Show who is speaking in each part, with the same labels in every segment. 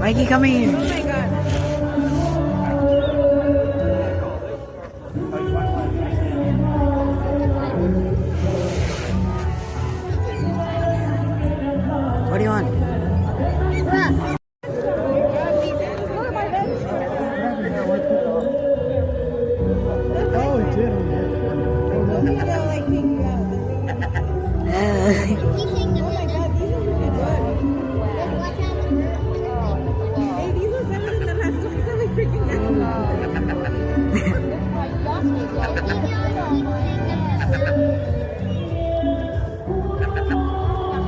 Speaker 1: Mikey, come in.
Speaker 2: Oh my god.
Speaker 1: What do you want?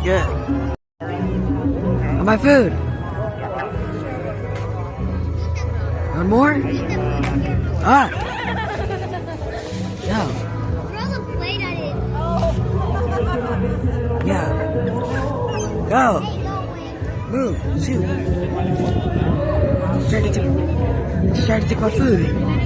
Speaker 1: Good. My food. One more? Ah. No.
Speaker 3: Throw the plate at it.
Speaker 1: Yeah. Go.
Speaker 3: Hey, no way.
Speaker 1: Move. Shoot. Trying to take my food.